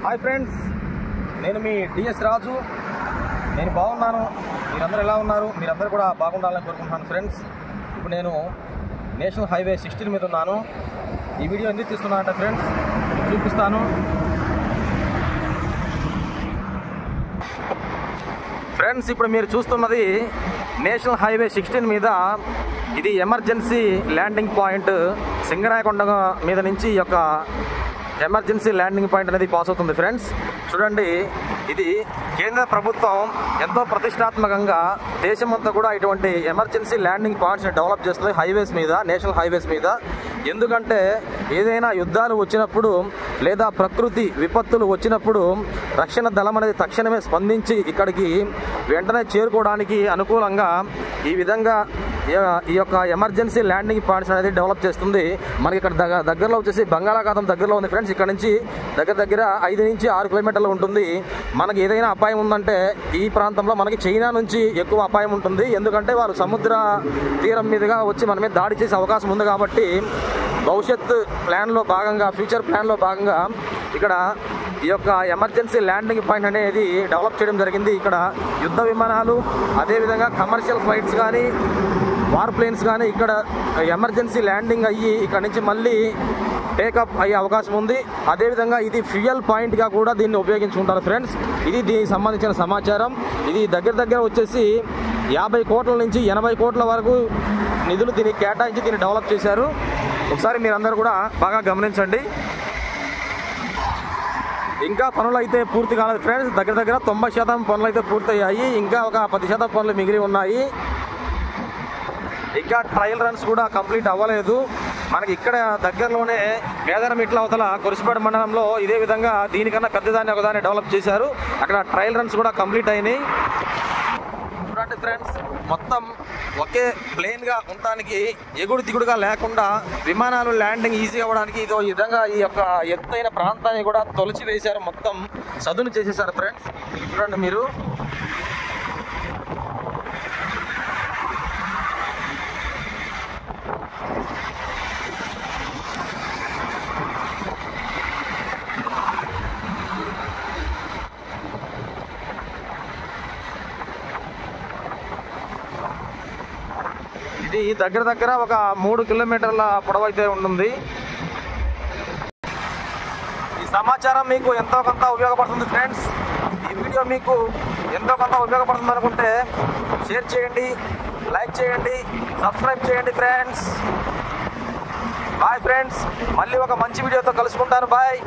Hi friends, నేను మీ DS రాజు. నేను బాగున్నాను. మీరందరూ ఎలా ఉన్నారు? మీరందరూ కూడా బాగుండాలని కోరుకుంటున్నాను ఫ్రెండ్స్. ఇప్పుడు నేను నేషనల్ హైవే 16 మీద ఉన్నాను. ఈ వీడియో ఎందుకు తీస్తున్నా అంటే ఫ్రెండ్స్ చూపిస్తాను. ఫ్రెండ్స్, ఇప్పుడు మీరు చూస్తున్నది నేషనల్ హైవే 16 మీద ఇది ఎమర్జెన్సీ ల్యాండింగ్ పాయింట్. సింగరాయకొండ మీద నుంచి ఈ యొక్క ఎమర్జెన్సీ ల్యాండింగ్ పాయింట్ అనేది పాస్ అవుతుంది ఫ్రెండ్స్. చూడండి, ఇది కేంద్ర ప్రభుత్వం ఎంతో ప్రతిష్టాత్మకంగా దేశమంతా కూడా ఇటువంటి ఎమర్జెన్సీ ల్యాండింగ్ పాయింట్స్ని డెవలప్ చేస్తుంది హైవేస్ మీద, నేషనల్ హైవేస్ మీద. ఎందుకంటే ఏదైనా యుద్ధాలు వచ్చినప్పుడు లేదా ప్రకృతి విపత్తులు వచ్చినప్పుడు రక్షణ దళం అనేది తక్షణమే స్పందించి ఇక్కడికి వెంటనే చేరుకోవడానికి అనుకూలంగా ఈ విధంగా ఈ యొక్క ఎమర్జెన్సీ ల్యాండింగ్ పాయింట్స్ అనేది డెవలప్ చేస్తుంది. మనకి ఇక్కడ దగ్గరలో వచ్చేసి బంగాళాఖాతం దగ్గరలో ఉంది ఫ్రెండ్స్. ఇక్కడ నుంచి దగ్గర 5 నుంచి 6 కిలోమీటర్లు ఉంటుంది. మనకి ఏదైనా అపాయం ఉందంటే ఈ ప్రాంతంలో మనకి చైనా నుంచి ఎక్కువ అపాయం ఉంటుంది. ఎందుకంటే వారు సముద్ర తీరం మీదుగా వచ్చి మన మీద దాడి చేసే అవకాశం ఉంది. కాబట్టి భవిష్యత్ ప్లాన్లో భాగంగా, ఫ్యూచర్ ప్లాన్లో భాగంగా ఇక్కడ ఈ యొక్క ఎమర్జెన్సీ ల్యాండింగ్ పాయింట్ అనేది డెవలప్ చేయడం జరిగింది. ఇక్కడ యుద్ధ విమానాలు, అదేవిధంగా కమర్షియల్ ఫ్లైట్స్ కానీ, వార్ ప్లేన్స్ కానీ ఇక్కడ ఎమర్జెన్సీ ల్యాండింగ్ అయ్యి ఇక్కడ నుంచి మళ్ళీ టేకప్ అయ్యే అవకాశం ఉంది. అదేవిధంగా ఇది ఫ్యూయల్ పాయింట్గా కూడా దీన్ని ఉపయోగించుకుంటారు ఫ్రెండ్స్. ఇది దీనికి సంబంధించిన సమాచారం. ఇది దగ్గర వచ్చేసి 50 కోట్ల నుంచి 80 కోట్ల వరకు నిధులు దీనికి కేటాయించి దీన్ని డెవలప్ చేశారు. ఒకసారి మీరందరూ కూడా బాగా గమనించండి. ఇంకా పనులు అయితే పూర్తి కాలేదు ఫ్రెండ్స్. దగ్గర 90% పనులు అయితే పూర్తయ్యాయి. ఇంకా ఒక 10% పనులు మిగిలి ఉన్నాయి. ఇంకా ట్రయల్ రన్స్ కూడా కంప్లీట్ అవ్వలేదు. మనకి ఇక్కడ దగ్గరలోనే మేదరమిట్ల అవతల కురిసిపేట మండలంలో ఇదే విధంగా దీనికన్నా పెద్దదాన్ని ఒకదాన్ని డెవలప్ చేశారు. అక్కడ ట్రయల్ రన్స్ కూడా కంప్లీట్ అయినాయి. చూడండి ఫ్రెండ్స్, మొత్తం ఒకే ప్లేన్గా ఉండటానికి, ఎగుడు దిగుడుగా లేకుండా విమానాలు ల్యాండింగ్ ఈజీ అవ్వడానికి ఇదో ఈ విధంగా ఈ యొక్క ఎత్తైన ప్రాంతాన్ని కూడా తొలిచి వేశారు. మొత్తం సదును చేసేసారు ఫ్రెండ్స్. చూడండి మీరు. ఇది దగ్గర ఒక 3 కిలోమీటర్ల పొడవు అయితే ఉంటుంది. ఈ సమాచారం మీకు ఎంతో కొంత ఉపయోగపడుతుంది ఫ్రెండ్స్. ఈ వీడియో మీకు ఎంతో కొంత ఉపయోగపడుతుంది అనుకుంటే షేర్ చేయండి, లైక్ చేయండి, సబ్స్క్రైబ్ చేయండి ఫ్రెండ్స్. బాయ్ ఫ్రెండ్స్, మళ్ళీ ఒక మంచి వీడియోతో కలుసుకుంటాను. బాయ్.